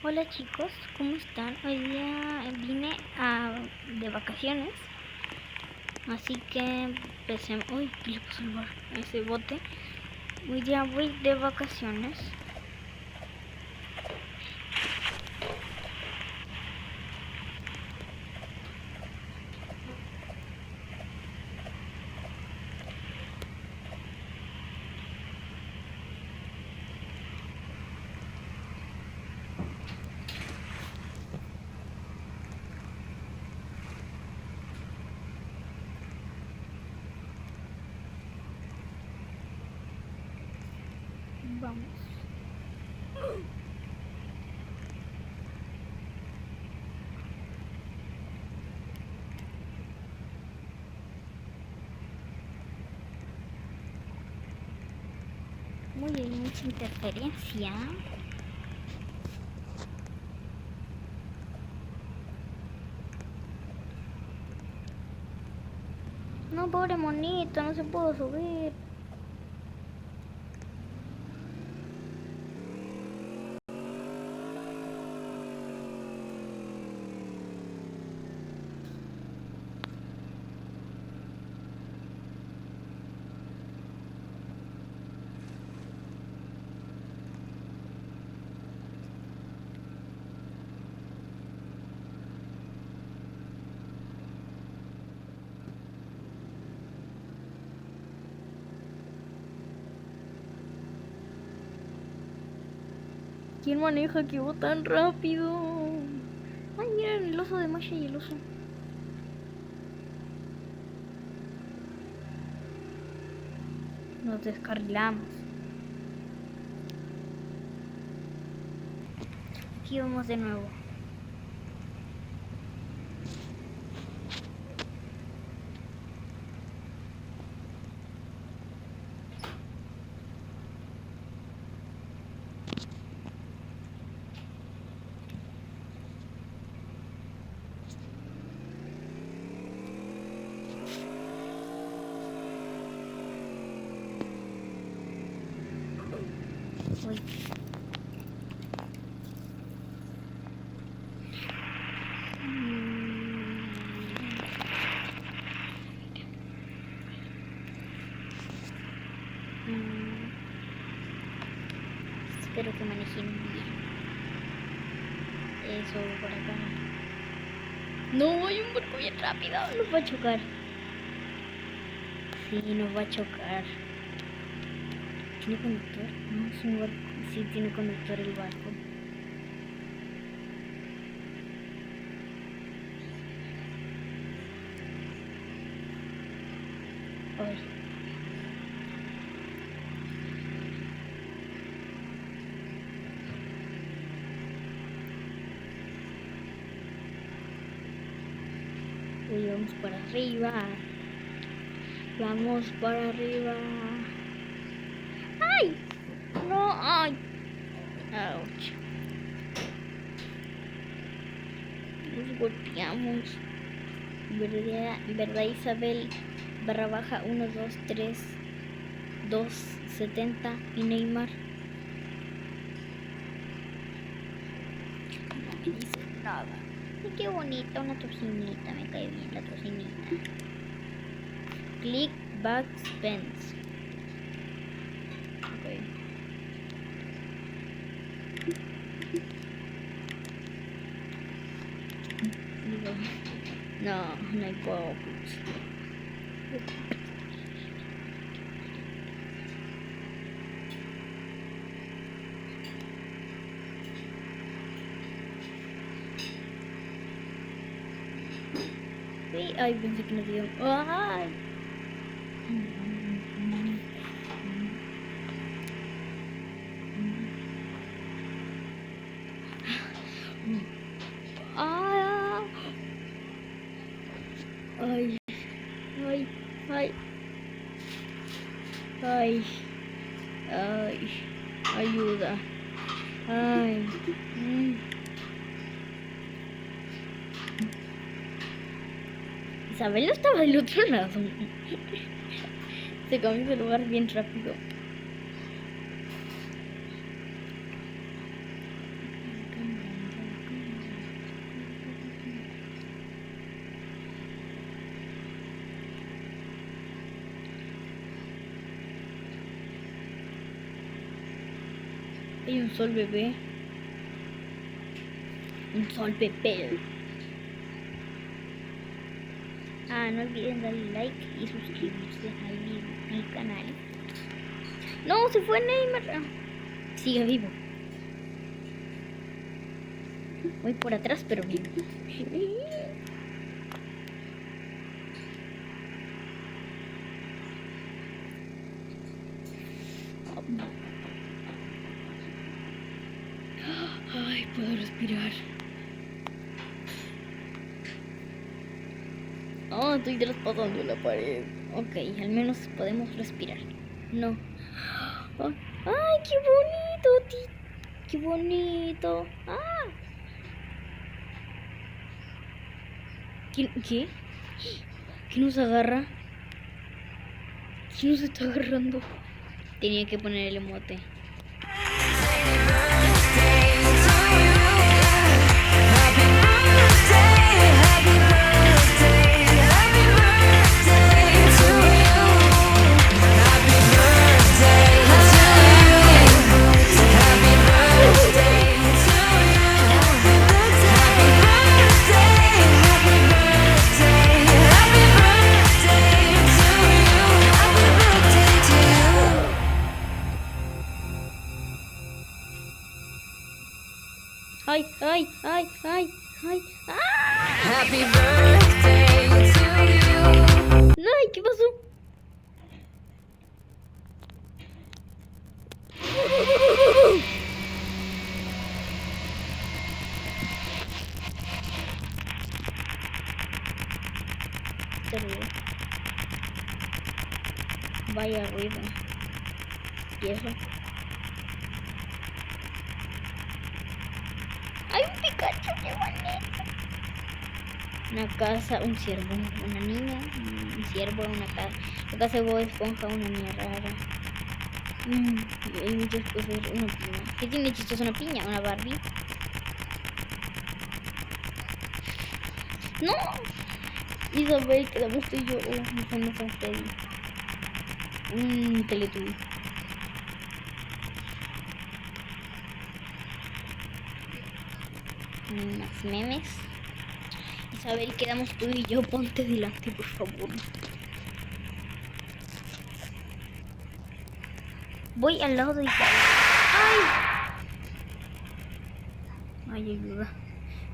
Hola chicos, ¿cómo están? Hoy día vine de vacaciones, así que empecé... Uy, ¿qué le pasó al bar? Ese bote. Hoy día voy de vacaciones. Vamos. Muy bien, mucha interferencia. No, pobre monito, no se pudo subir. ¿Quién maneja que va tan rápido? Ay, miren el oso de Masha y el oso. Nos descarrilamos. Aquí vamos de nuevo. Uy. Espero que manejen bien. Eso, por acá. No, hay un barco bien rápido. Nos va a chocar. Sí, nos va a chocar. ¿Tiene conductor? No, es un barco. Sí, tiene conductor el barco. Ay. Uy, vamos para arriba. Vamos para arriba. ¡Ay! No, ay. Ouch. Nos golpeamos. ¿Verdad, Isabel? _, 1, 2, 3, 2, 70 y Neymar. No me dice nada. Ay, qué bonita, una tocinita. Me cae bien la tocinita. Click back Spence. Ok. No, no hay focus. Sí, ay, pensé que nos dio. ¡Ay! Ay, ay, ay, ay, ay, ayuda, ay. Isabel no estaba del otro lado. Se cambió de lugar bien rápido. Hay un sol bebé. Un sol bebé. No olviden darle like y suscribirse al canal. No, se fue Neymar. Sigue vivo. Voy por atrás, pero vivo. Ay, puedo respirar. Estoy traspasando la pared. Ok, al menos podemos respirar. No. Ay, qué bonito, qué bonito. ¿Qué? ¿Quién nos agarra? ¿Quién nos está agarrando? Tenía que poner el emote. Ay. Happy birthday to you. Ay, ¿qué pasó? Este ruido. Vaya ruido. ¿Y eso? ¡Ay, un Pikachu! ¡Qué bonito! Una casa, un ciervo, una niña, un ciervo, una casa. La casa de Bob Esponja, una niña rara. Hay muchas cosas, una piña. ¿Qué tiene chistoso una piña? ¿Una Barbie? ¡No! Isabel, quedamos tú y yo. Me fuimos con Freddy. Un Teletubby. Más memes. Isabel, quedamos tú y yo. Ponte delante, por favor. Voy al lado de Isabel. ¡Ay! ¡Ay, ayuda!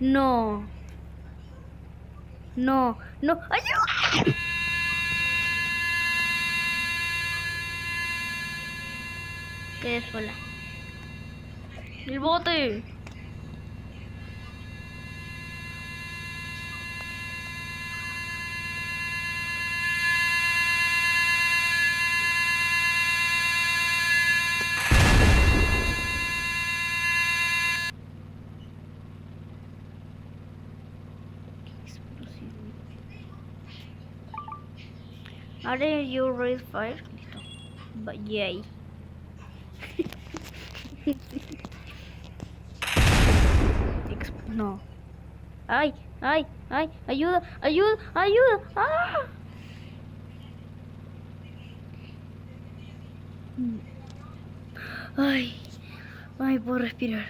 ¡No! ¡No! ¡No! ¡Ayuda! Quedé sola. ¡El bote! Are you ready for fire? Listo. Yay. No. Ay, ayuda. Ay, puedo respirar.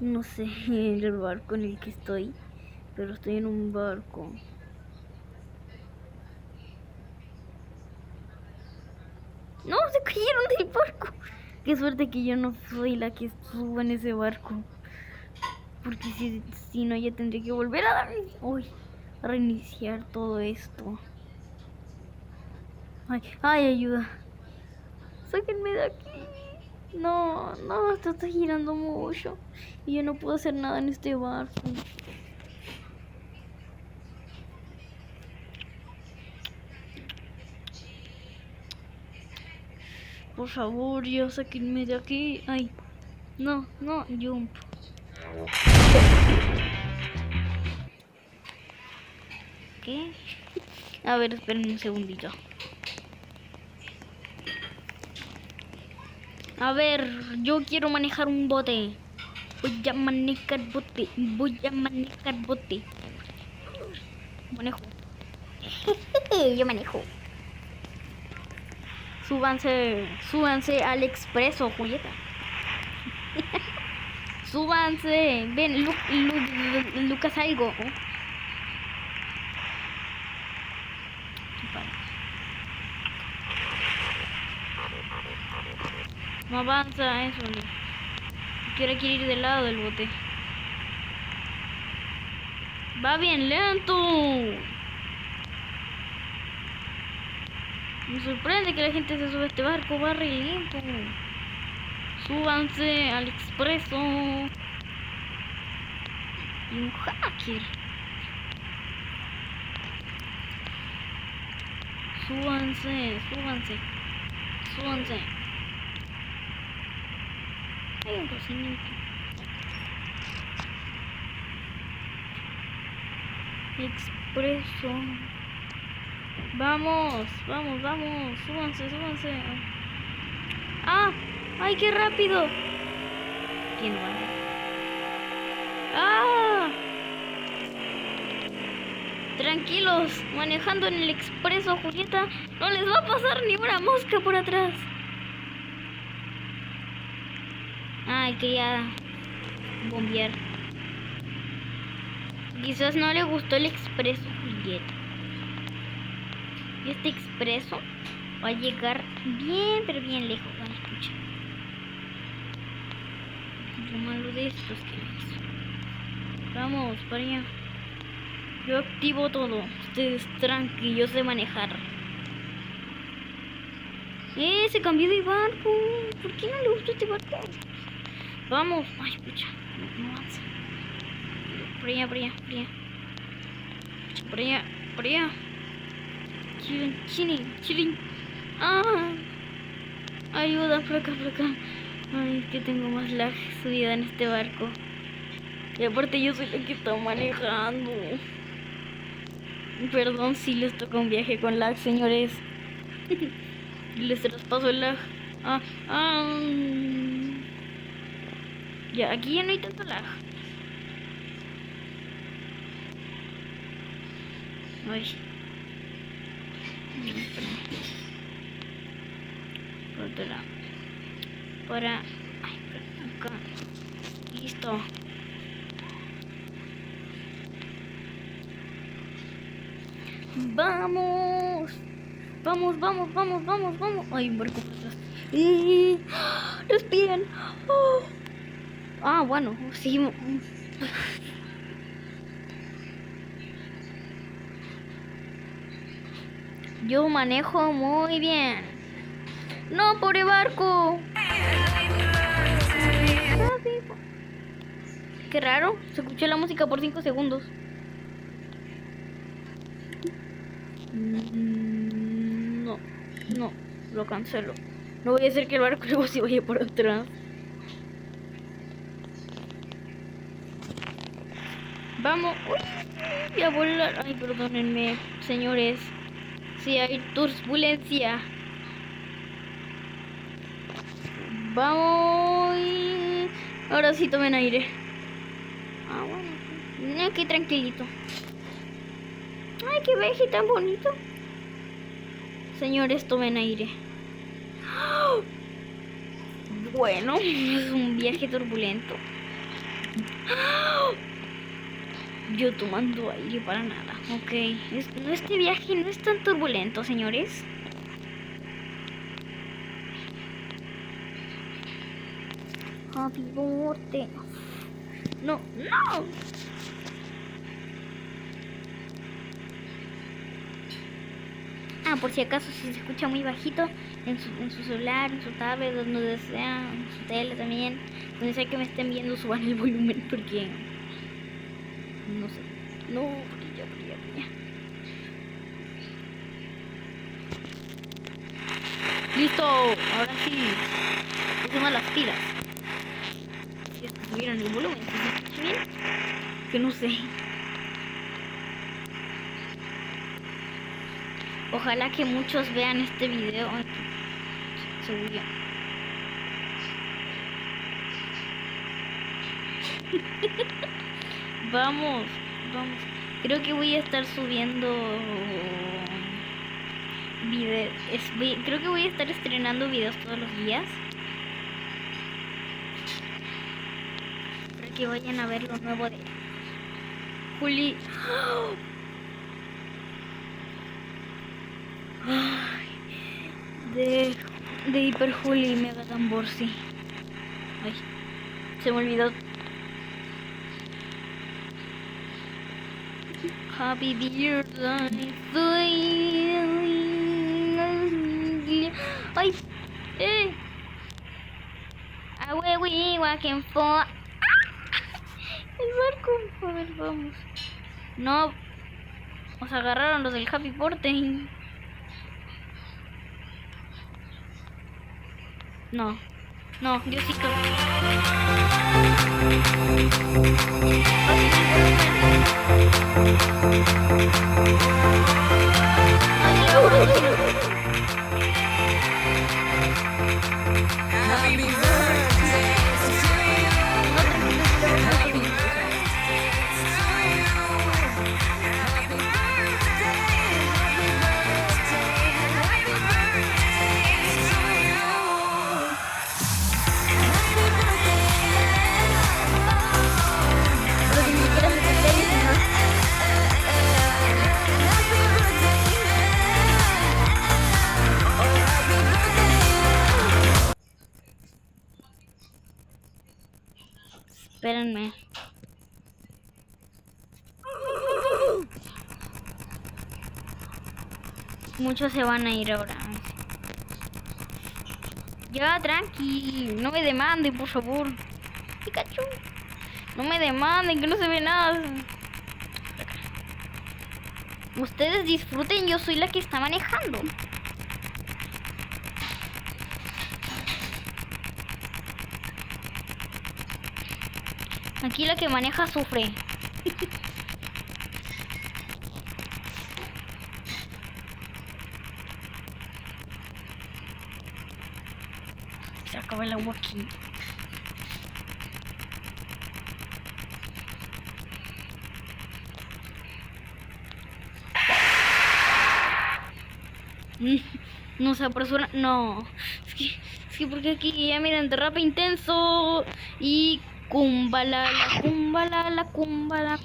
No sé el barco en el que estoy, pero estoy en un barco. No, se cayeron del barco. Qué suerte que yo no soy la que subo en ese barco. Porque si no, ya tendría que volver a reiniciar todo esto. Ay, ayuda. Sáquenme de aquí. No, esto está girando mucho. Y yo no puedo hacer nada en este barco. Por favor, ya sáquenme de aquí. Ay, no, jump. ¿Qué? A ver, esperen un segundito. A ver, yo quiero manejar un bote. Voy a manejar bote. Voy a manejar bote. Manejo. Yo manejo. Súbanse al expreso, Julieta. Súbanse. Ven, Lucas algo. No avanza eso. Quiere ir del lado del bote. Va bien lento. Me sorprende que la gente se sube a este barco. Va re lento. Súbanse al expreso. Y un hacker. Súbanse. Hay un cocinito. Expreso. Vamos. Súbanse. ¡Ah! ¡Ay, qué rápido! ¿Quién va? ¡Ah! Tranquilos, manejando en el expreso, Julieta. No les va a pasar ni una mosca por atrás. Ay, quería bombear. Quizás no le gustó el expreso, Julieta. Y este expreso va a llegar bien, pero bien lejos. Van a escuchar. Lo malo de esto es que lo hizo. Vamos, para allá. Yo activo todo. Ustedes tranqui, yo sé manejar. Se cambió de barco. ¿Por qué no le gustó este barco? Vamos. Ay, pucha. No avanza. Por allá. Chilling. Ah. Ayuda, por acá. Ay, es que tengo más lag subida en este barco. Y aparte yo soy la que está manejando. Perdón si les toca un viaje con lag, señores. Les traspaso el lag. Ya, aquí ya no hay tanto lag. Ay. Por otro lado. Para... Ay, por acá. Listo. Vamos. Ay, un barco por atrás. Respiren. Ah, bueno, sí. Yo manejo muy bien. No, pobre barco. Qué raro. Se escuchó la música por 5 segundos. No, lo cancelo. No voy a hacer que el barco luego se vaya por atrás. Vamos. Uy, voy a volar. Ay, perdónenme, señores. Si hay turbulencia. Vamos. Ahora sí tomen aire. Ah, bueno. Aquí tranquilito. Ay, qué veje tan bonito. Señores, tomen aire. Bueno, es un viaje turbulento. Yo tomando aire para nada. Ok, este viaje no es tan turbulento, señores. Happy birthday. No. Por si acaso, si se escucha muy bajito en su celular, en su tablet, donde sea, en su tele también, donde sea que me estén viendo, suban el volumen porque no sé. No, brilla. Listo, ahora sí. Pusimos las pilas. Si subieron el volumen, ¿se escucha bien? Que no sé. Ojalá que muchos vean este video. Vamos, vamos. Creo que voy a estar subiendo videos. Creo que voy a estar estrenando videos todos los días. Para que vayan a ver lo nuevo de Juli. Ay, de Hyper Juli y Mega Tambor, sí. Ay, se me olvidó. Happy birthday to you. Ay, away we walking for. El barco. A ver, vamos. No, nos agarraron los del Happy Birthday. No, no, Diosito. Happy birthday to you. Happy birthday to you. Happy birthday, happy birthday, happy birthday to you. Happy Espérenme. Muchos se van a ir ahora. Ya, tranqui. No me demanden, por favor. Pikachu. No me demanden, que no se ve nada. Ustedes disfruten, yo soy la que está manejando. Aquí la que maneja sufre. Se acaba el agua aquí. No se apresura. No. Es que porque aquí ya miren, derrape intenso. Y cumba la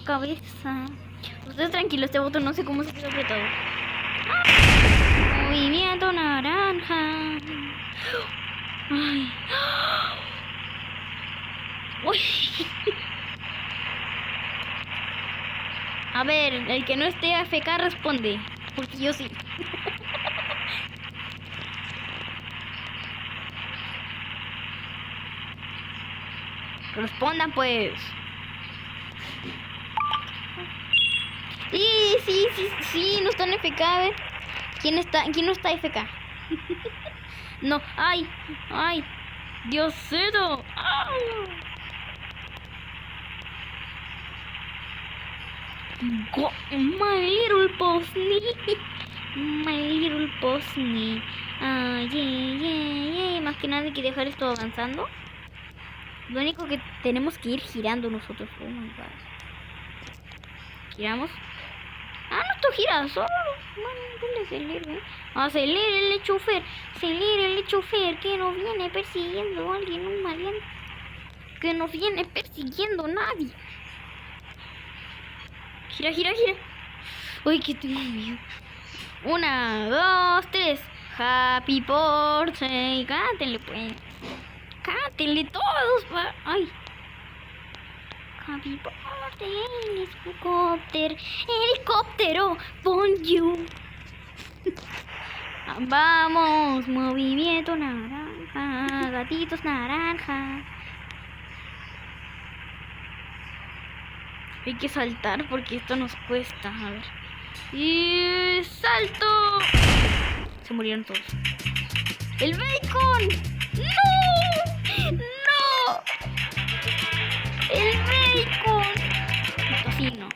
cabeza. Ustedes tranquilos, este botón no sé cómo se queda apretado. Movimiento naranja. Ay. Uy. A ver, el que no esté AFK responde. Porque yo sí. Respondan pues. Sí, no están FK, a ver. ¿Quién no está FK? No, ay, Diosito. My little Posny. My little Posny. Más que nada hay que dejar esto avanzando. Lo único que tenemos que ir girando nosotros. Oh my god. Giramos. No esto gira solo. Bueno, acelere. Acelere el chofer. Acelere el chofer. Que nos viene persiguiendo a alguien, un maleante. Que nos viene persiguiendo nadie. Gira. Uy, que tengo miedo. 1, 2, 3. Happy birthday. Cántenle pues. Cántenle todos. Ay. Happy birthday, helicóptero, bonjour. Vamos, movimiento naranja, gatitos naranja. Hay que saltar porque esto nos cuesta. A ver. Y salto. Se murieron todos. ¡El bacon! ¡No! ¡No! ¡El bacon! El tocino.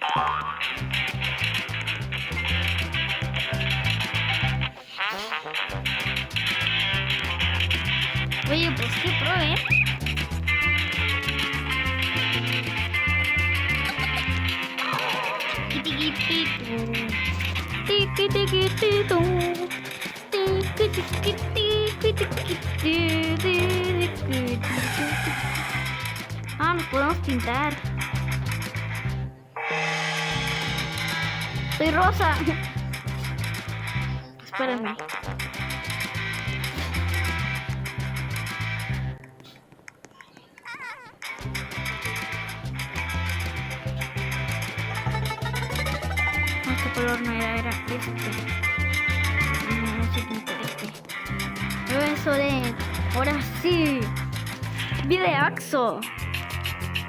Oye, pues qué pro, Tiki tiki titu. Tiki tiki tiki tiki tiki. Ah, nos podemos pintar. Soy rosa. Espérenme. No, este color no era este. No, sí pinté este. Eso de... Ahora sí. Videaxo.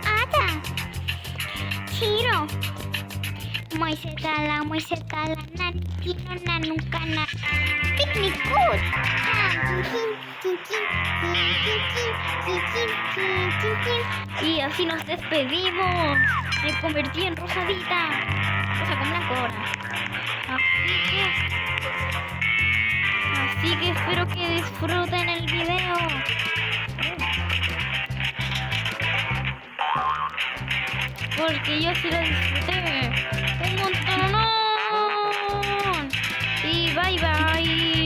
Ada. Chiro. Moisetala, nanitino, nanukana. Picnicut. Y así nos despedimos. Me convertí en rosadita. Rosa con blanco ahora. Así que espero que disfruten el video. Porque yo sí lo disfruté un montón. Y bye bye.